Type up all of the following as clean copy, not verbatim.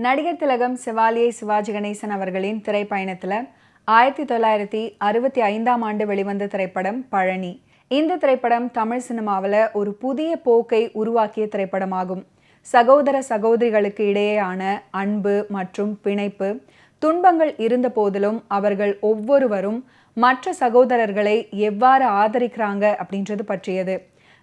நடிகர் திலகம் செவாலியை சிவாஜி கணேசன் அவர்களின் திரைப்பயணத்தில் 1965ஆம் ஆண்டு வெளிவந்த திரைப்படம் பழனி. இந்த திரைப்படம் தமிழ் சினிமாவில் ஒரு புதிய போக்கை உருவாக்கிய திரைப்படமாகும். சகோதர சகோதரிகளுக்கு இடையேயான அன்பு மற்றும் பிணைப்பு, துன்பங்கள் இருந்த போதிலும் அவர்கள் ஒவ்வொருவரும் மற்ற சகோதரர்களை எவ்வாறு ஆதரிக்கிறாங்க அப்படின்றது பற்றியது.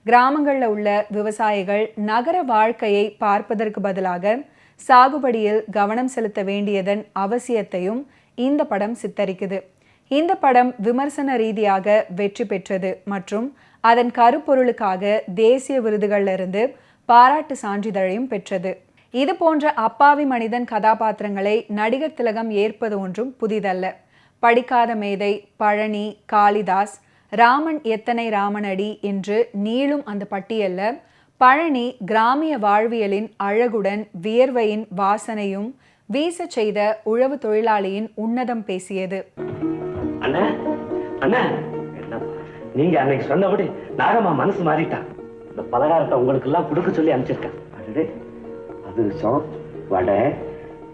கிராமங்களில் உள்ள விவசாயிகள் நகர வாழ்க்கையை பார்ப்பதற்கு பதிலாக சாகுபடியில் கவனம் செலுத்த வேண்டியதன் அவசியத்தையும் இந்த படம் சித்தரிக்குது. இந்த படம் விமர்சன ரீதியாக வெற்றி பெற்றது மற்றும் அதன் கருப்பொருளுக்காக தேசிய விருதுகளிலிருந்து பாராட்டு சான்றிதழையும் பெற்றது. இது போன்ற அப்பாவி மனிதன் கதாபாத்திரங்களை நடிகர் திலகம் ஏற்பது ஒன்றும் புதிதல்ல. படிக்காத மேதை, பழனி, காளிதாஸ், ராமன் எத்தனை ராமனடி என்று நீளும் அந்த பட்டியல்ல பழனி கிராமிய வாழ்வியலின் அழகுடன் வியர்வையின் வாசனையும் வீச செய்த உழவு தொழிலாளியின் உன்னதம் பேசியது. நீங்க அன்னைக்கு சொன்னபடி நாகம்மா மனசு மாறிட்டா. இந்த பலகாரத்தை உங்களுக்கு எல்லாம் கொடுக்க சொல்லி அனுப்பிச்சிருக்கேன். அதிரசம், வடை,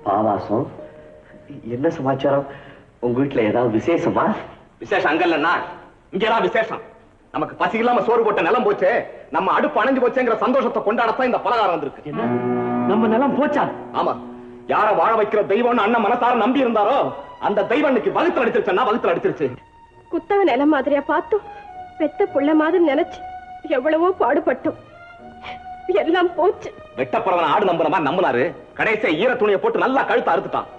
பாவாசம். என்ன சமாச்சாரம்? உங்க வீட்டுல ஏதாவது விசேஷமா? விசேஷம் அங்க இல்லன்னா இங்கதான் விசேஷம். நமக்கு பசி இல்லாம சோறு போட்ட நிலம் போச்சு, நம்ம அடுப்பு அணைஞ்சு போச்சுங்கிற சந்தோஷத்தை கொண்டாடத்தான் இந்த பலகாரம் வந்திருக்கு. நம்ம நிலம் போச்சா? ஆமா. யார வாழ வைக்கிற தெய்வம்னு அண்ணன் மனசார நம்பி இருந்தாரோ அந்த தெய்வம் இன்னைக்கு வகுத்துல அடிச்சிருச்சுன்னா வகுத்துல அடிச்சிருச்சு. குத்தவ நிலம் மாதிரியா பார்த்தோம், பெத்த புள்ள மாதிரி நினைச்சு எவ்வளவோ பாடுபட்டோம், எல்லாம் போச்சு. வெட்டப்புறவன் ஆடு நம்புற மாதிரி நம்பினாரு, கடைசியா ஈர துணியை போட்டு நல்லா கழுத்து அறுத்துட்டான்.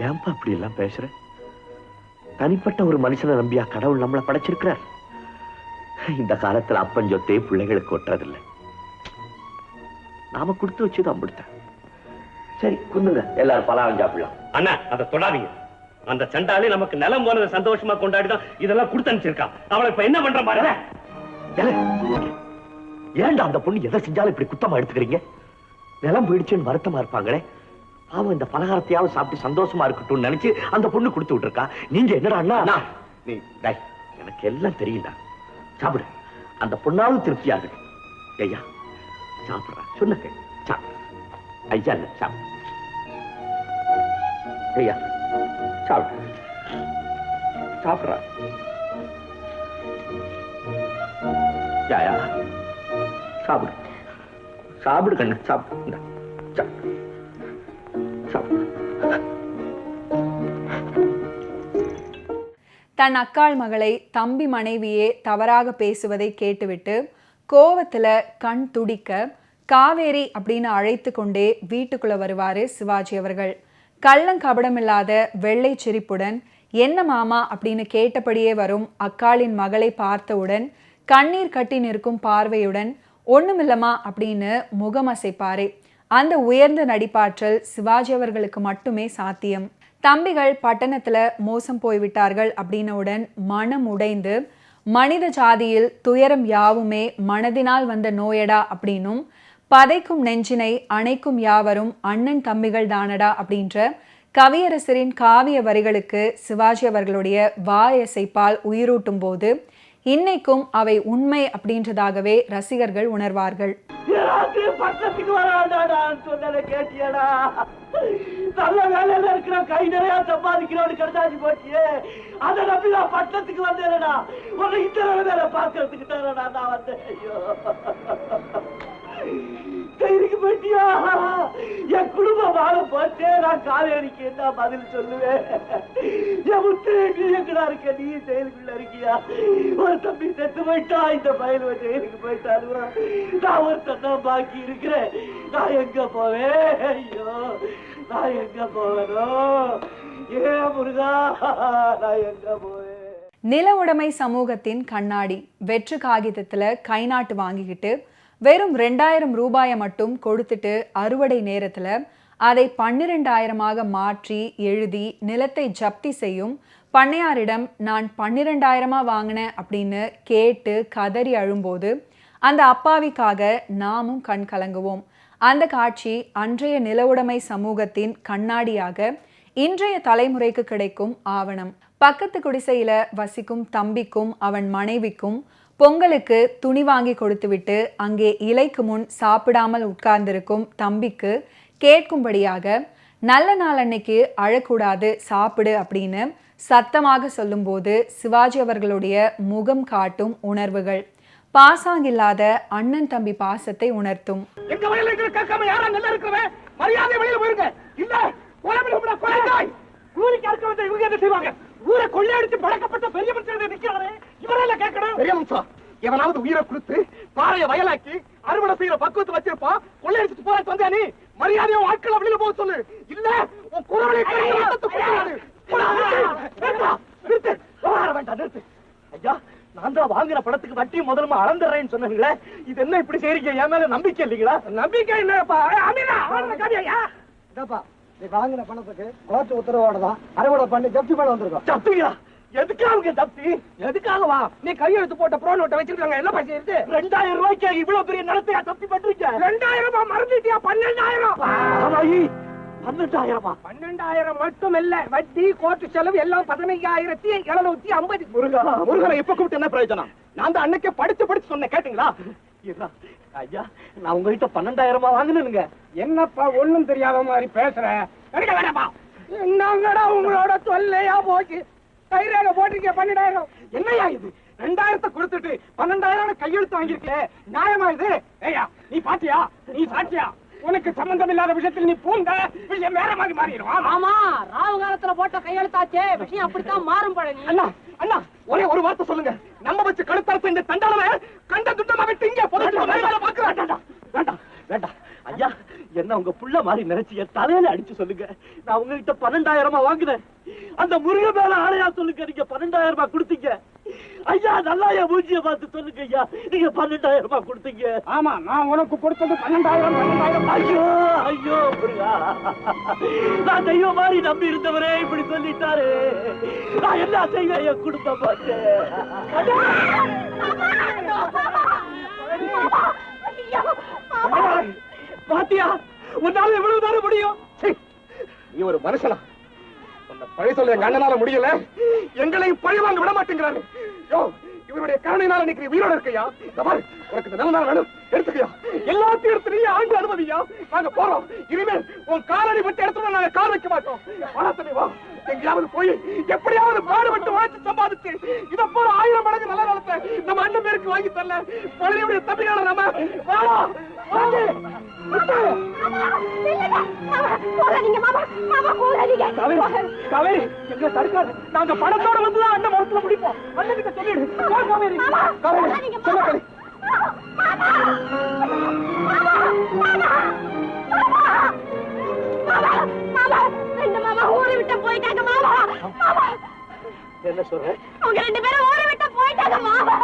ஏன்பா அப்படி எல்லாம் பேசுற? தனிப்பட்ட ஒரு மனுஷனை நம்பியா கடவுள் நம்மளை படைச்சிருக்கிறார்? இந்த காலத்துல அப்பன் சொத்தே பிள்ளைகளுக்கு ஒட்டுறதில்லை. நாம கொடுத்து வச்சுதான் முடித்தேன். சரி குந்துங்க, எல்லாரும் பலாரம் சாப்பிடலாம். அண்ணா அதை தொடாதீங்க. அந்த சண்டாலே நமக்கு நிலம் போனதை சந்தோஷமா கொண்டாடிதான் இதெல்லாம் கொடுத்து அனுப்பிச்சிருக்கான். அவளை இப்ப என்ன பண்ற பாரு. ஏன்டா அந்த பொண்ணு எதை செஞ்சாலும் இப்படி குத்தமா எடுத்துக்கிறீங்க? நிலம் போயிடுச்சுன்னு வருத்தமா இருப்பாங்களே, அவன் இந்த பலகாரத்தையாவது சாப்பிட்டு சந்தோஷமா இருக்கட்டும் நினைச்சு அந்த பொண்ணு கொடுத்து விட்டுருக்கா. நீங்க என்னடா அண்ணா? நீ எனக்கு எல்லாம் தெரியும்டா. சாப்பிடு, அந்த பொண்ணாவது திருப்தியாக. ஐயா சாப்பிடுறா, சொல்லுங்க. ஐயா சாப்பிடு. ஐயா சாப்பிடு, சாப்பிடுறா. யாயா சாப்பிடு, சாப்பிடு கண்ணு, சாப்பிடு. தன் அக்காள் மகளை தம்பி மனைவியே தவறாக பேசுவதை கேட்டுவிட்டு கோவத்துல கண் துடிக்க காவேரி அப்படின்னு அழைத்து கொண்டே வீட்டுக்குள்ள வருவாரு சிவாஜி அவர்கள். கள்ளங்கபடமில்லாத வெள்ளை சிரிப்புடன் என்ன மாமா அப்படின்னு கேட்டபடியே வரும் அக்காளின் மகளை பார்த்தவுடன் கண்ணீர் கட்டி நிற்கும் பார்வையுடன் ஒண்ணுமில்லமா அப்படின்னு முகமசைப்பாரு. அந்த உயர்ந்த நடிப்பாற்றல் சிவாஜி அவர்களுக்கு மட்டுமே சாத்தியம். தம்பிகள் பட்டணத்துல மோசம் போய்விட்டார்கள் அப்படின்னவுடன் மனம் உடைந்து மனித ஜாதியில் துயரம் யாவுமே மனதினால் வந்த நோயடா அப்படின்னும் பதைக்கும் நெஞ்சினை அணைக்கும் யாவரும் அண்ணன் தம்பிகள் தானடா அப்படின்ற கவியரசரின் காவிய வரிகளுக்கு சிவாஜி அவர்களுடைய வாயசைப்பால் உயிரூட்டும் போது இன்னைக்கும் அவை உண்மை அப்படின்றதாகவே ரசிகர்கள் உணர்வார்கள். பட்டத்துக்கு வராண்டாடான்னு சொன்னதை கேட்டியடா? நல்ல வேலையில இருக்கிற கை நிறைய சம்பாதிக்கிறவனு கிடைச்சாச்சு போச்சு. அதை நம்பி நான் பட்டத்துக்கு வந்தேனடா. உன்னை இத்தனை வேலை பார்க்கறதுக்கு தானடா நான் வந்தேன். ஐயோ கைதுக்கு போயிட்டியா? என் குடும்பம் வாழ போச்சே. நான் காவேரிக்கு என்ன பதில் சொல்லுவேன்? என் முத்து நீ எங்கடா இருக்க? நீ ஜெயிலுக்குள்ள இருக்கியா? ஒரு தம்பி செத்து போயிட்டா, இந்த பயில ஜெயிலுக்கு போயிட்டாரு. நான் ஒருத்தன் தான் பாக்கி இருக்கிறேன். நான் எங்க போவேன்? ஐயோ நான் எங்க போவேனோ? ஏ முருகா, நான் எங்க போவேன்? நில உடைமை சமூகத்தின் கண்ணாடி வெற்று காகிதத்துல கைநாட்டு வாங்கிக்கிட்டு வெறும் 2000 ரூபாயை மட்டும் கொடுத்துட்டு அறுவடை நேரத்துல அதை 12,000ஆக மாற்றி எழுதி நிலத்தை ஜப்தி செய்யும் பண்ணையாரிடம் நான் 12,000 வாங்கினேன் அப்படின்னு கேட்டு கதறி அழும்போது அந்த அப்பாவிக்காக நாமும் கண் கலங்குவோம். அந்த காட்சி அன்றைய நில உடைமை சமூகத்தின் கண்ணாடியாக இன்றைய தலைமுறைக்கு கிடைக்கும் ஆவணம். பக்கத்து குடிசையில வசிக்கும் தம்பிக்கும் அவன் மனைவிக்கும் பொங்கலுக்கு துணி வாங்கி கொடுத்துவிட்டு அங்கே இலைக்கு முன் சாப்பிடாமல் உட்கார்ந்திருக்கும் தம்பிக்கு கேட்கும்படியாக நல்ல நாள் அன்னைக்கு அழக்கூடாது, சாப்பிடு அப்படின்னு சத்தமாக சொல்லும்போது சிவாஜி அவர்களுடைய முகம் காட்டும் உணர்வுகள் பாசாங்கில்லாத அண்ணன் தம்பி பாசத்தை உணர்த்தும். எங்க வயல்ல இருக்கிற கேட்காம யாரா நல்லா இருக்கிறவன் மரியாதை வெளியில போயிருங்க. இல்ல கூலிக்கு அறுக்க வந்த இவங்க என்ன செய்வாங்க? ஊரை கொள்ளையடிச்சு பழக்கப்பட்ட பெரிய மனுஷன் நிக்கிறாரு, இவரால கேட்கணும். பெரிய மனுஷன் எவனாவது உயிரை கொடுத்து பாறைய வயலாக்கி அறுவடை செய்யற பக்குவத்தை வச்சிருப்பா. கொள்ளையடிச்சு போராட்டு வந்தா நீ மரியாதையை ஆட்களை வெளியில போக சொல்லு. இல்ல உன் குரவனை நிறுத்து. ஐயா, நான் தான் வாங்குற பணத்துக்கு வட்டி முதல்ல அளந்துறேன்னு சொன்னீங்களே, இது என்ன இப்படி செய்றீங்க? என் மேல நம்பிக்கை இல்லீங்களா? நம்பிக்கை இல்லப்பா. நீ வாங்கின பணத்துக்கு கோர்ட் உத்தரவோட தான் அறுவடை பண்ணி ஜப்தி பண்ண வந்திருக்கோம். ஜப்தியா? எதுக்காக ஜப்தி? எதுக்காக வா? நீ கையெழுத்து போட்ட ப்ரோ நோட்டை வச்சிருக்காங்க, என்ன பைசா இருக்கு? 2000 ரூபாய்க்கு இவ்வளவு பெரிய நிலத்தையா ஜப்தி பண்றீங்க? 2000 மறந்துட்டியா? 12000. 12,000? 12,000 மட்டும் இல்ல, வட்டி கோர்ட்டு செலவு எல்லாம் 15,750. முருகனை இப்ப கூப்பிட்டு என்ன பிரயோஜனம்? நான் தான் அன்னைக்கே படிச்சு சொன்னேன், கேட்டீங்களா? ஐயா, நான் உங்ககிட்ட 12,000 வாங்கினுங்க. என்னப்பா ஒண்ணும் தெரியாத மாதிரி பேசுற? எடுக்க வேணாப்பா. என்னங்கடா உங்களோட தொல்லையா போச்சு? கைரேகை போட்டிருக்கே 12,000. என்னையா இது? 2000 கொடுத்துட்டு 12,000 கையெழுத்து வாங்கிருக்கே, நியாயமா இது? ஏய்யா, நீ பாத்தியா? நீ சாட்சியா? உனக்கு சம்பந்தம் இல்லாத விஷயத்தில் நீ பூந்த விஷயம் வேற மாதிரி மாறிடும். ஆமா, ராவு காலத்துல போட்ட கையெழுத்தாச்சே, விஷயம் அப்படித்தான் மாறும். பழனி அண்ணா, அண்ணா, ஒரே ஒரு வார்த்தை சொல்லுங்க. நம்ம வச்சு கழுத்தறுத்த இந்த தண்டாளனை கண்ட துண்டமா விட்டு இங்கே வேண்டாம் வேண்டாம். ஐயா, என்ன உங்க புள்ள மாதிரி நினைச்சு என் தலையில அடிச்சு சொல்லுங்க. நான் உங்ககிட்ட 12,000 வாங்கினேன். அந்த முருக மேல ஆணையா சொல்லுங்க, நீங்க 12,000 கொடுத்தீங்க. ஐயா, நல்லா என் மூஞ்சிய பார்த்து சொல்லுங்க ஐயா, நீங்க 12,000 கொடுத்தீங்க. ஆமா, நான் உனக்கு கொடுத்தது 12,000. ஐயோ ஐயோ முருகா, நான் தெய்வம் மாதிரி நம்பி இருந்தவரே இப்படி சொல்லிட்டாரு. நான் என்ன செய்வேன் என் குடும்பம் பார்த்து? பாத்தியா, உன்னால எவ்வளவு நேரம் முடியும்? நீ ஒரு மனுஷனா? உன்னை பழி சொல்ல எங்க அண்ணனால முடியல, எங்களையும் பழி வாங்க விட மாட்டேங்கிறாரு. இவருடைய கருணையினால இன்னைக்கு உயிரோட இருக்கையா? உனக்கு நல்ல நாள் வேணும், எடுத்துக்கையா? எல்லாத்தையும் எடுத்து நீ ஆண்டு அனுமதியா? நாங்க போறோம். இனிமேல் உன் காலடி விட்டு எடுத்து நாங்க கால் வைக்க மாட்டோம். பணத்தை வா, எங்கேயாவது போய் எப்படியாவது பாடுபட்டு வாய்ச்சி சம்பாதிச்சு இதை போல 1000 மடங்கு நல்ல நாளத்தை நம்ம அண்ணன் பேருக்கு வாங்கி தரல. பழனியுடைய தம்பியான நம்ம வாடா. காவேரி, எங்க தடுக்காது. நாங்க பணத்தோட வந்துதான் அண்ணன் மனசுல முடிப்போம். அண்ணனுக்கு சொல்லிடு. காவேரி, காவேரி, சொல்ல என்ன சொல்ற? அவங்க 2 பேரும் ஊரை விட்டு போயிட்டாங்க மாமா.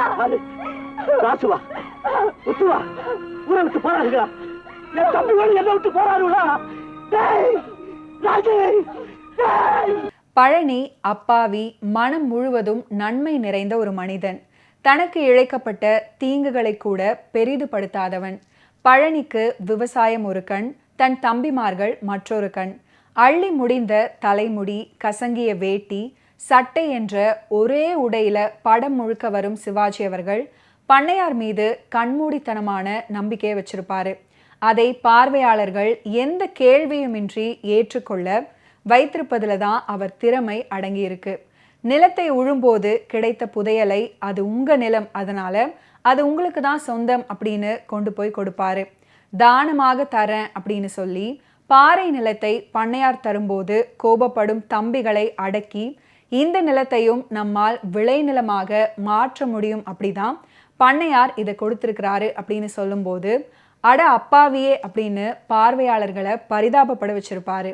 ராசுவா, முத்துவா, ஊரை விட்டு போறாருங்களா? என் தம்பிகளும் என்ன விட்டு போறாருங்களா? பழனி அப்பாவி, மனம் முழுவதும் நன்மை நிறைந்த ஒரு மனிதன். தனக்கு இழைக்கப்பட்ட தீங்குகளை கூட பெரிதுபடுத்தாதவன். பழனிக்கு விவசாயம் ஒரு கண், தன் தம்பிமார்கள் மற்றொரு கண். அள்ளி முடிந்த தலைமுடி, கசங்கிய வேட்டி, சட்டை என்ற ஒரே உடையில படம் முழுக்க வரும் சிவாஜி அவர்கள் பண்ணையார் மீது கண்மூடித்தனமான நம்பிக்கையை வச்சிருப்பாரு. அதை பார்வையாளர்கள் எந்த கேள்வியுமின்றி ஏற்றுக்கொள்ள வைத்திருப்பதுல தான் அவர் திறமை அடங்கியிருக்கு. நிலத்தை உழும்போது கிடைத்த புதையலை அது உங்க நிலம், அதனால அது உங்களுக்கு தான் சொந்தம் அப்படின்னு கொண்டு போய் கொடுப்பாரு. தானமாக தரேன் அப்படின்னு சொல்லி பாறை நிலத்தை பண்ணையார் தரும்போது கோபப்படும் தம்பிகளை அடக்கி இந்த நிலத்தையும் நம்மால் விளைநிலமாக மாற்ற முடியும், அப்படிதான் பண்ணையார் இதை கொடுத்திருக்கிறாரு அப்படின்னு சொல்லும்போது அட அப்பாவியே அப்படின்னு பார்வையாளர்களை பரிதாபப்பட வச்சிருப்பாரு.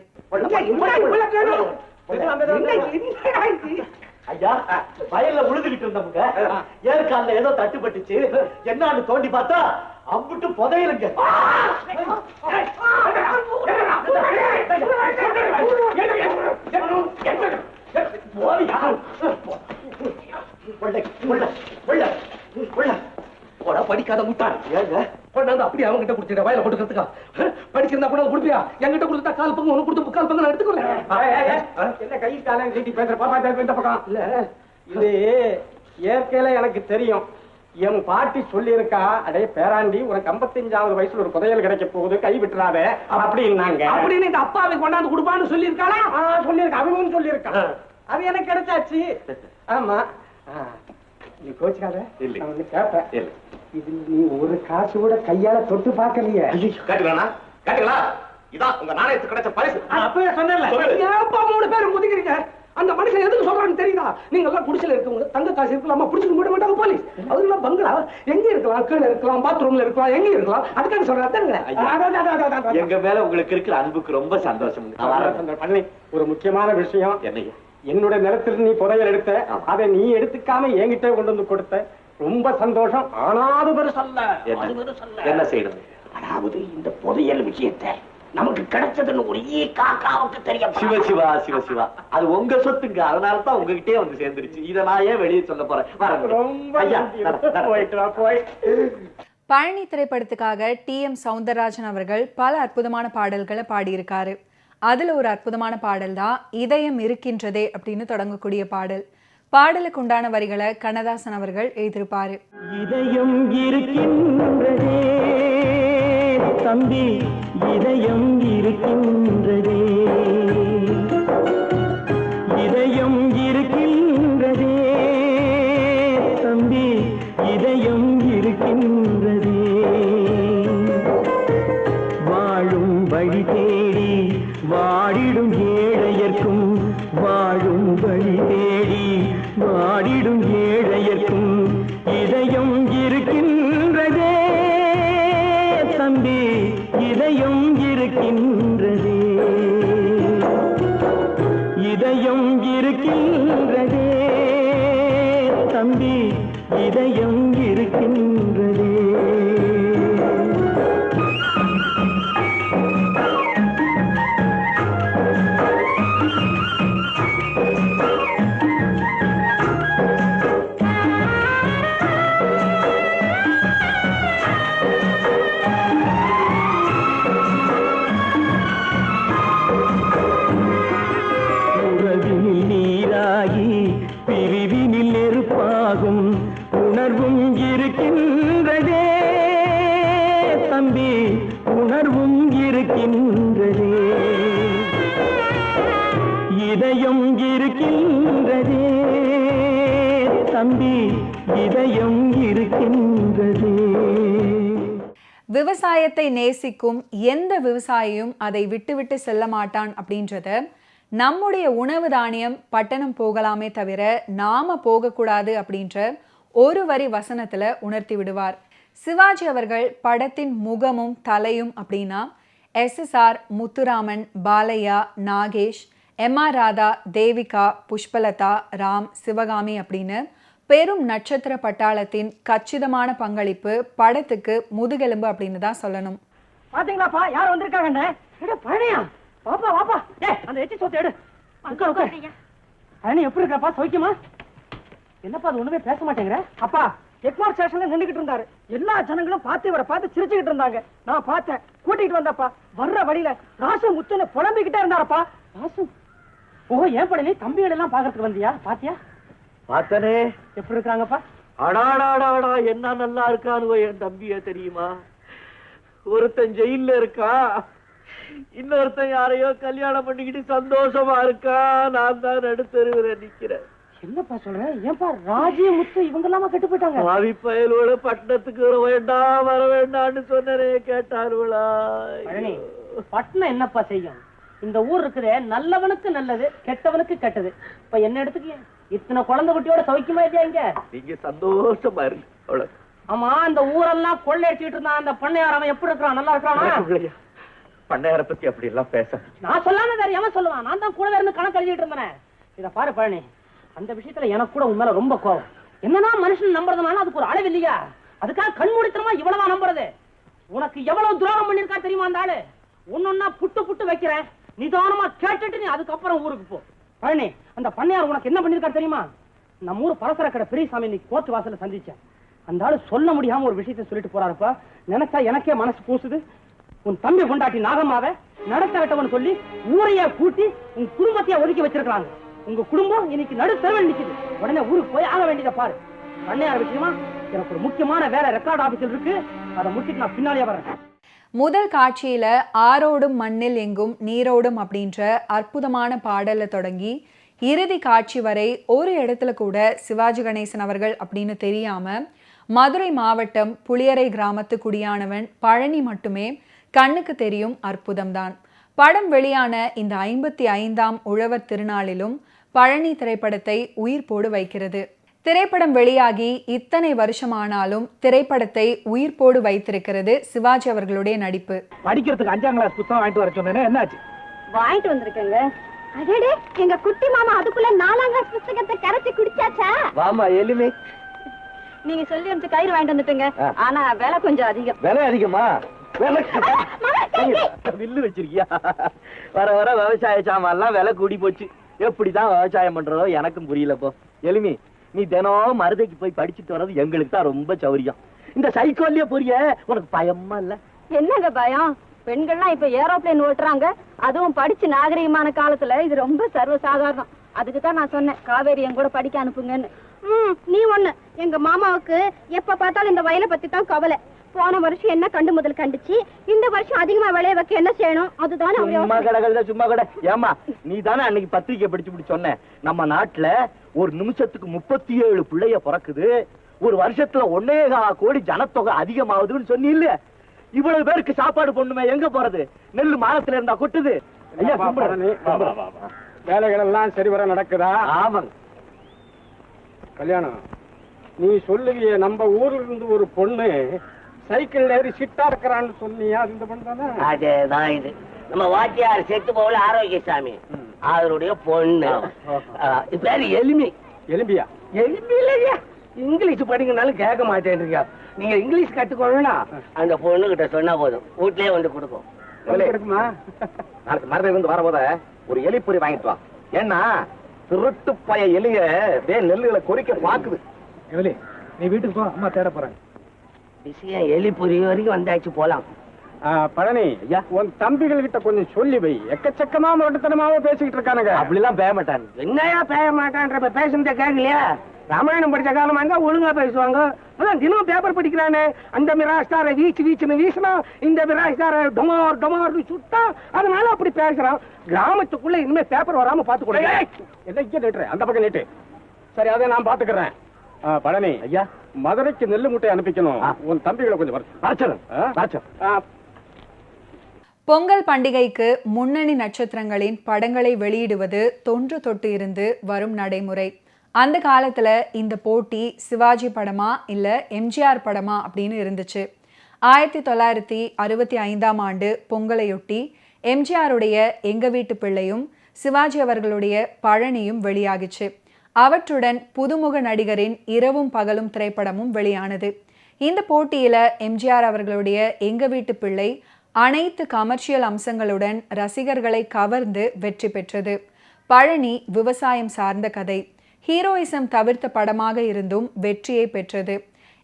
ஐயா, வயல்ல உழுதுகிட்டு இருந்தவங்க ஏற்கால ஏதோ தட்டுப்பட்டுச்சு, என்னன்னு தோண்டி பார்த்தா அம்புட்டு புதையலுங்க. படிக்காத முட்டாள் கொண்டாந்து அப்படி அவங்க கிட்ட கொடுத்துட்ட வயல கொடுக்கறதுக்கா? படிச்சிருந்தா கூட கொடுப்பியா? என்கிட்ட கொடுத்தா கால் பங்கு, உனக்கு கொடுத்து 3/4 பங்கு நான் எடுத்துக்கொள்ள. என்ன கை காலம் கட்டி பேசுற பாப்பா இந்த பக்கம் இல்ல. இது இயற்கையில எனக்கு தெரியும். என் பாட்டி சொல்லி இருக்கா, அடே பேராண்டி உனக்கு 55வது வயசுல ஒரு புதையல் கிடைக்க போகுது, கை விட்டுறாத அப்படின்னாங்க. அப்படின்னு இந்த அப்பாவை கொண்டாந்து கொடுப்பான்னு சொல்லி இருக்காளா? சொல்லியிருக்கா, அவனும் சொல்லியிருக்கான். அது எனக்கு கிடைச்சாச்சு. ஆமா, நீ கோச்சுக்காத. நான் ஒண்ணு கேட்பேன். இது நீ ஒரு காசு கூட கையால தொட்டு பார்க்கலையே. காட்டுங்களா காட்டுங்களா, இதான் உங்க நாணயத்துக்கு கிடைச்ச பரிசு. அப்பவே சொன்னேன்ல, ஏப்பா 3 பேரும் முதிக்கிறீங்க? அந்த மனுஷன் எதுக்கு சொல்றான்னு தெரியுதா? நீங்க எல்லாம் குடிசையில இருக்கவங்க தங்க காசு இருக்கலாமா, புடிச்சுட்டு போட மாட்டாங்க போலீஸ். அதெல்லாம் பங்களா எங்க இருக்கலாம், கீழே இருக்கலாம், பாத்ரூம்ல இருக்கலாம், எங்க இருக்கலாம். அதுக்காக சொல்றேன். எங்க மேல உங்களுக்கு இருக்கிற அன்புக்கு ரொம்ப சந்தோஷம். பண்ணி ஒரு முக்கியமான விஷயம். என்னையா? என்னோட நிலத்தில் நீ புதையல் எடுத்த, அதை நீ எடுத்துக்காம என்கிட்ட கொண்டு வந்து கொடுத்த, ரொம்ப சந்தோஷம். ஆனாது பெருசல்ல. என்ன செய்யணும்? அதாவது இந்த புதையல் விஷயத்தை நமக்கு கிடைச்சதுன்னு ஒரு காக்காவுக்கு தெரியும். சிவ சிவா சிவ சிவா, அது உங்க சொத்துங்க, அதனாலதான் உங்ககிட்டே வந்து சேர்ந்துருச்சு. இதை நான் ஏன் வெளியே சொல்ல போறேன்? பழனி திரைப்படத்துக்காக TM சௌந்தரராஜன் அவர்கள் பல அற்புதமான பாடல்களை பாடியிருக்காரு. அதுல ஒரு அற்புதமான பாடல் தான் இதயம் இருக்கின்றதே அப்படின்னு தொடங்கக்கூடிய பாடல். பாடலுக்கு உண்டான வரிகளை கண்ணதாசன் அவர்கள் எழுதியிருப்பாரு. இதயம் இருக்கின்றதே தம்பி, இதயம் இருக்கின்றதே, இதயம் இருக்கின்றதே தம்பி, இதயம் இருக்கின்றதே, வாழும் வழி தேடி வாடிடும் ஏழையர்க்கும், வாழும் வழி தேடி வாடிடும் ஏழையர்க்கும் இதயம் இருக்கின்றதே தம்பி, இதயம் இருக்கின்றதே, இதயம் இருக்கின்றதே தம்பி, இதயம் இருக்கின்றதே. உணர்வும் இருக்கின்றதே தம்பி, உணர்வும் இருக்கின்றதே, இதயம் இருக்கின்றதே தம்பி, இதயம் இருக்கின்றதே. விவசாயத்தை நேசிக்கும் எந்த விவசாயியும் அதை விட்டுவிட்டு செல்ல மாட்டான் அப்படின்றத நம்முடைய உணவு தானியம் பட்டணம் போகலாமே தவிர நாம போகக்கூடாது அப்படின்ற ஒரு வரி வசனத்துல உணர்த்தி விடுவார். சிவாஜி அவர்கள் படத்தின் முகமும் தலையும் அப்படின்னா SSR, முத்துராமன், பாலையா, நாகேஷ், MR ராதா, தேவிகா, புஷ்பலதா, ராம், சிவகாமி அப்படின்னு பெரும் நட்சத்திர பட்டாளத்தின் கச்சிதமான பங்களிப்பு படத்துக்கு முதுகெலும்பு அப்படின்னு தான் சொல்லணும். பாத்தீங்களாப்பா யார் வந்திருக்காங்க? பழனியா? வாப்பா வாப்பா, அந்த எச்சி சோத்தை எடு. பழனி எப்படி இருக்கப்பா, சௌக்கியமா? என்னப்பா அது ஒண்ணுமே பேச மாட்டேங்கிற? அப்பா எக்மார் ஸ்டேஷன்ல நின்றுகிட்டு இருந்தாரு. எல்லா ஜனங்களும் பார்த்து இவரை பார்த்து சிரிச்சுக்கிட்டு இருந்தாங்க. நான் பார்த்தேன், கூட்டிகிட்டு வந்தப்பா. வர்ற வழியில ராசு முத்துன்னு புலம்பிக்கிட்டே இருந்தாரப்பா. ராசு? ஓ, ஏன் பழனி தம்பிகள் எல்லாம் பாக்குறதுக்கு வந்தியா? பாத்தியா? பார்த்தனே. எப்படி இருக்காங்கப்பா? அடாடாடாடா, என்ன நல்லா இருக்கானுவோ என் தம்பிய தெரியுமா? ஒருத்தன் ஜெயில இருக்கா, இன்னொருத்தன் யாரையோ கல்யாணம் பண்ணிக்கிட்டு சந்தோஷமா இருக்கா. நான் தான் நடுத்தருவில நிக்கிறேன். என்னப்பா சொல்ற? ஏன்பா ராஜி முத்து இவங்க எல்லாமா கெட்டு போயிட்டாங்க? பாவி பயலோட பட்டணத்துக்கு வர வேண்டாம் வர வேண்டாம்னு சொன்னரே, கேட்டாருவளா? பட்டணம் என்னப்பா செய்யும்? இந்த ஊர் இருக்குதே, நல்லவனுக்கு நல்லது, கெட்டவனுக்கு கெட்டது. இப்ப என்ன எடுத்துக்க, இத்தனை குழந்தை குட்டியோட சௌக்கியமா இல்லையா இங்க? நீங்க சந்தோஷமா இருக்கு அவ்வளவு. ஆமா, அந்த ஊரெல்லாம் கொள்ளையடிச்சிட்டு இருந்தான் அந்த பண்ணையார், அவன் எப்படி இருக்கிறான்? நல்லா இருக்கிறானா? பண்ணையார பத்தி அப்படி எல்லாம் பேச நான் சொல்லாம வேற எவன் சொல்லுவான்? நான் தான் கூட இருந்து கணக்கு எழுதிட்டு இருந்தேன். இத பாரு பழனி, அந்த விஷயத்துல எனக்கு கூட உண்மையில ரொம்ப கோவம். என்னன்னா மனுஷன் நம்புறதுனால அதுக்கு ஒரு அளவு இல்லையா? அதுக்காக கண்மூடித்தனமா இவ்வளவா நம்புறது? உனக்கு எவ்வளவு துரோகம் பண்ணிருக்கா தெரியுமா அந்த ஆளு? ஒன்னொன்னா புட்டு புட்டு வைக்கிறேன், நிதானமா கேட்டுட்டு நீ அதுக்கப்புறம் ஊருக்கு போ. பழனி, அந்த பண்ணையார் உனக்கு என்ன பண்ணிருக்கா தெரியுமா? நம்ம ஊர் பலசர கடை பெரியசாமி இன்னைக்கு கோர்ட் வாசல்ல சந்திச்சேன். அந்த ஆளு சொல்ல முடியாம ஒரு விஷயத்தை சொல்லிட்டு போறாருப்பா. நினைச்சா எனக்கே மனசு கூசுது. உன் தம்பி கொண்டாட்டி நாகம்மாவை நடத்த விட்டவன் சொல்லி ஊரைய கூட்டி உன் குடும்பத்தையே ஒதுக்கி வச்சிருக்காங்க. உங்க குடும்பம் இன்னைக்கு நடு தெருவில் நிக்குது. உடனே ஊருக்கு போய் ஆக வேண்டியதை பாரு. பண்ணையார் விஷயமா எனக்கு ஒரு முக்கியமான வேலை ரெக்கார்ட் ஆபீஸில் இருக்கு. அதை முடிச்சுட்டு நான் பின்னாலே வரேன். முதல் காட்சியில ஆரோடும் மண்ணில் எங்கும் நீரோடும் அப்படின்ற அற்புதமான பாடல்ல தொடங்கி இறுதி காட்சி வரை ஒரு இடத்துல கூட சிவாஜி கணேசன் அவர்கள் அப்படின்னு தெரியாம மதுரை மாவட்டம் புளியரை கிராமத்து குடியானவன் பழனி மட்டுமே கண்ணுக்கு தெரியும் அற்புதம்தான். படம் வெளியான இந்த 55ஆம் உழவர் திருநாளிலும் பழனி திரைப்படத்தை உயிர்ப்போடு வைக்கிறது. திரைப்படம் வெளியாகி இத்தனை வருஷமானாலும் திரைப்படத்தை உயிர்ப்போடு வைத்திருக்கிறது சிவாஜி அவர்களுடைய நடிப்பு. படிக்கிறதுக்கு 5ஆம் கிளாஸ் புத்தகம் வாங்கிட்டு வர சொன்னேன், என்னாச்சு? வாங்கிட்டு வந்திருக்கேங்க. அடடே, எங்க குட்டி மாமா அதுக்குள்ள 4ஆம் கிளாஸ் புத்தகத்தை கரைச்சி குடிச்சாச்சா? வாமா எலுமே. நீங்க சொல்லி அனுப்பிச்சு கயிறு வாங்கிட்டு வந்துட்டுங்க. ஆனா விலை கொஞ்சம் அதிகம். விலை அதிகமா? வில்லு வச்சிருக்கியா? வர வர விவசாய சாமான்லாம் விலை கூடி போச்சு. எப்படிதான் விவசாயம் பண்றதோ எனக்கும் புரியலப்போ. எலுமி, நீ தினம் மருதைக்கு போய் படிச்சுட்டு வர்றது எங்களுக்கு தான் ரொம்ப சௌரியம். இந்த சைக்கிள்லயே போறிய, உனக்கு பயமா இல்ல? என்னங்க பயம்? பெண்கள்லாம் இப்ப ஏரோப்ளேன் ஓட்டுறாங்க. அதுவும் படிச்சு நாகரிகமான காலத்துல இது ரொம்ப சர்வசாதாரணம். அதுக்குதான் நான் சொன்னேன் காவேரி என் கூட படிக்க அனுப்புங்கன்னு. நீ ஒண்ணு, எங்க மாமாவுக்கு எப்ப பார்த்தாலும் இந்த வயலை பத்தி தான் கவலை. போன வருஷம் என்ன கண்டு முதல் கண்டுச்சு, இந்த வருஷம் அதிகமா விளைய வைக்க என்ன செய்யணும் அதுதானே. சும்மா கடை சும்மா கடை. ஏமா, நீ தானே அன்னைக்கு பத்திரிக்கை படிச்சு சொன்ன நம்ம நாட்டுல ஒரு நிமிஷத்துக்கு 37 பிள்ளைய பிறக்குது, ஒரு வருஷத்துல 1.25 கோடி ஜனத்தொகை அதிகமாகுதுன்னு சொன்னி இல்ல? இவ்வளவு பேருக்கு சாப்பாடு பொண்ணுமே எங்க போறது? நெல்லு மானத்துல இருந்தா கொட்டுது. வேலைகள் எல்லாம் சரிவர நடக்குதா? ஆமாங்க. கல்யாணம், நீ சொல்லுவிய நம்ம ஊர்ல இருந்து ஒரு பொண்ணு சைக்கிள் ஏறி சிட்டா இருக்கிறான்னு சொன்னியா? அது இந்த பொண்ணு தானே? அதேதான் இது. நம்ம வாத்தியார் செத்து போகல ஆரோக்கியசாமி, அவருடைய பொண்ணு. பேரு எலுமி. எலும்பியா? எலும்பி இல்லையா? இங்கிலீஷ் படிக்கனாலும் கேட்க மாட்டேன்றீங்க. நீங்க இங்கிலீஷ் கத்துக்கணும்னா அந்த பொண்ணு கிட்ட சொன்னா போதும், வீட்லயே வந்து கொடுக்கும். இருக்குமா? நாளைக்கு மருதை வந்து வரபோத ஒரு எலிப்பொறி வாங்கிட்டு வா. ஏன்னா திருட்டு பய எலிய நெல்லுகளை கொறிக்க பாக்குது. எவலி, நீ வீட்டுக்கு போ, அம்மா தேட போறாங்க. விஷயம் எலிப்பொறி வரைக்கும் வந்தாச்சு, போலாம். பழனி, உன் தம்பிகள் கிட்ட கொஞ்சம் சொல்லி வை. எக்கச்சக்கமா முரட்டுத்தனமாவே பேசிக்கிட்டு இருக்கானுங்க. அப்படிலாம் பேய மாட்டான். என்னையா பேய மாட்டான்ற பேசுனத கேட்கலையா? ராமாயணம் படிச்ச காலமா இருந்தா ஒழுங்கா பேசுவாங்க. அதான் தினம் பேப்பர் படிக்கிறானே, அந்த மிராஸ்டார வீச்சுன்னு வீசினா, இந்த மிராஸ்டார டொமார்னு சுட்டா, அதனால அப்படி பேசுறான். கிராமத்துக்குள்ள இனிமே பேப்பர் வராம பாத்து கொடுங்க. எல்லாம் இங்கே நேற்று அந்த பக்கம் நேற்று. சரி, அதை நான் பாத்துக்கிறேன். பழனி ஐயா, மதுரைக்கு நெல்லு மூட்டை அனுப்பிக்கணும். உன் தம்பிகளை கொஞ்சம் வரச்சு. பொங்கல் பண்டிகைக்கு முன்னணி நட்சத்திரங்களின் படங்களை வெளியிடுவது தொன்று தொட்டு இருந்து வரும் நடைமுறை. அந்த காலத்துல இந்த போட்டி சிவாஜி படமா இல்ல எம்ஜிஆர் படமா அப்படின்னு இருந்துச்சு. 1965ஆம் ஆண்டு பொங்கலையொட்டி எம்ஜிஆருடைய எங்க வீட்டு பிள்ளையும் சிவாஜி அவர்களுடைய பழனியும் வெளியாகிச்சு. அவற்றுடன் புதுமுக நடிகரின் இரவும் பகலும் திரைப்படமும் வெளியானது. இந்த போட்டியில எம்ஜிஆர் அவர்களுடைய எங்க வீட்டு பிள்ளை அனைத்து கமர்ஷியல் அம்சங்களுடன் ரசிகர்களை கவர்ந்து வெற்றி பெற்றது. பழனி விவசாயம் சார்ந்த கதை, ஹீரோயிசம் தவிர்த்த படமாக இருந்தும் வெற்றியை பெற்றது.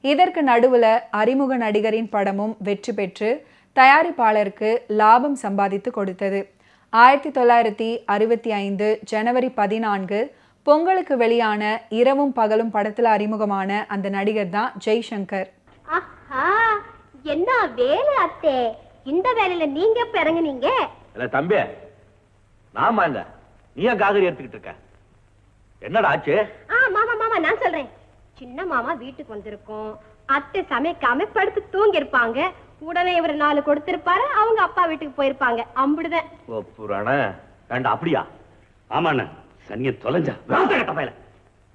இதற்கு நடுவுல அறிமுக நடிகரின் படமும் வெற்றி பெற்று தயாரிப்பாளருக்கு லாபம் சம்பாதித்து கொடுத்தது. 1965 ஜனவரி 14 பொங்கலுக்கு வெளியான இரவும் பகலும் படத்துல அறிமுகமான அந்த நடிகர் தான் ஜெய்சங்கர். என்ன வேலை அத்தே, இந்த வேலையில நீங்க எப்ப இறங்குனீங்க? தம்பி, நாமாங்க நீ ஏன் காகரி எடுத்துக்கிட்டு இருக்க? என்னடா ஆச்சு? மாமா நான் சொல்றேன். சின்ன மாமா வீட்டுக்கு வந்திருக்கோம். அத்தை சமைக்காம படுத்து தூங்கி இருப்பாங்க. உடனே இவர் 4 கொடுத்திருப்பாரு. அவங்க அப்பா வீட்டுக்கு போயிருப்பாங்க. அம்புடுதான். ஓ புராண வேண்டாம். அப்படியா? ஆமாண்ண, சனிய தொலைஞ்சா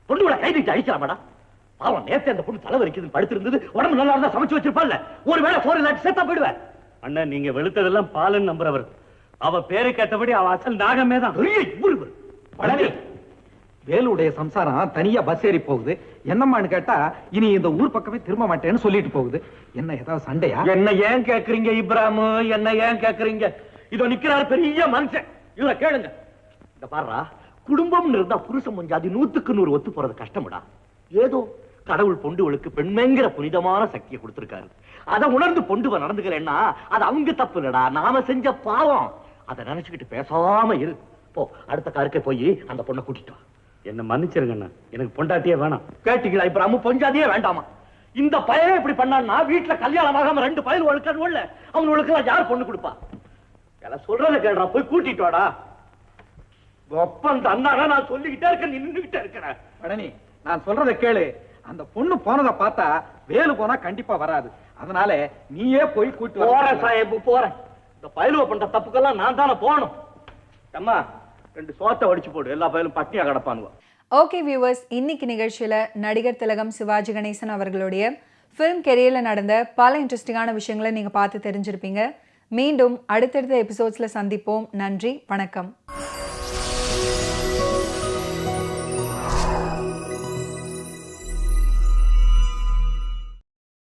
பொண்ணு கூட கைதிட்டு அழிக்கலாமாடா? பாவம், நேத்து அந்த பொண்ணு தலை வரைக்குது படுத்திருந்தது. உடம்பு நல்லா இருந்தா சமைச்சு வச்சிருப்பாள்ல. ஒருவேளை சோறு இல்லாட்டி சேர்த்தா போயிடுவேன். அண்ணன், நீங்க வெளுத்ததெல்லாம் பாலன் நம்புறவர். அவ பேரு கேட்டபடி அவ அசல் நாகமே தான். பழனி, வேலுடைய சம்சாரம் தனியா பஸ் ஏறி போகுது. என்னம்மான்னு கேட்டா இனி இந்த ஊர் பக்கமே திரும்ப மாட்டேன்னு சொல்லிட்டு போகுது. என்ன ஏதாவது சண்டையா? என்ன ஏன் கேக்குறீங்க இப்ராமு? என்ன ஏன் கேக்குறீங்க? இதோ நிக்கிறாரு பெரிய மனுஷன், இவரை கேளுங்க. இந்த பாருடா, குடும்பம் இருந்தா புருஷன் முஞ்சாதி 100க்கு 100 ஒத்து போறது கஷ்டம்டா. ஏதோ கடவுள் பொண்டுகளுக்கு பெண்மைங்கிற புனிதமான சக்தியை கொடுத்திருக்காரு. அதை உணர்ந்து பொண்டுவ நடந்துக்கிறேன்னா அது அவங்க தப்பு இல்லடா, நாம செஞ்ச பாவம். அதை நினைச்சுக்கிட்டு பேசாம இரு. போ, அடுத்த காருக்கே போய் அந்த பொண்ணை கூட்டிட்டு வா. என்ன மன்னிச்சிருங்கண்ணா, எனக்கு பொண்டாட்டியே வேணாம். கேட்டீங்களா? இப்ப நம்ம பொஞ்சாதியே வேண்டாமா? இந்த பையனே இப்படி பண்ணான்னா வீட்டுல கல்யாணம் ஆகாம 2 பயல் ஒழுக்க அவனுக்கு யார் பொண்ணு கொடுப்பா? எல்லாம் சொல்றத கேடுறா, போய் கூட்டிட்டு வாடா. ஒப்பந்த அண்ணா நான் சொல்லிக்கிட்டே இருக்கேன், நின்னுகிட்டே இருக்கிறேன். பழனி, நான் சொல்றதை கேளு. அந்த பொண்ணு போனதை பார்த்தா வேலு போனா கண்டிப்பா வராது. அதனால நீயே போய் கூட்டு போறேன் சாஹேப், போறேன். இந்த பயலுவ பண்ற தப்புக்கெல்லாம் நான் தானே போகணும். அம்மா 2 சோத்தை வடிச்சு போடு, எல்லா பயலும் பட்டினியா கிடப்பானுவா. ஓகே வியூவர்ஸ், இன்னைக்கு நிகழ்ச்சியில் நடிகர் திலகம் சிவாஜி கணேசன் அவர்களுடைய ஃபிலிம் கெரியரில் நடந்த பல இன்ட்ரெஸ்டிங்கான விஷயங்களை நீங்கள் பார்த்து தெரிஞ்சிருப்பீங்க. மீண்டும் அடுத்தடுத்த எபிசோட்ஸில் சந்திப்போம். நன்றி, வணக்கம்.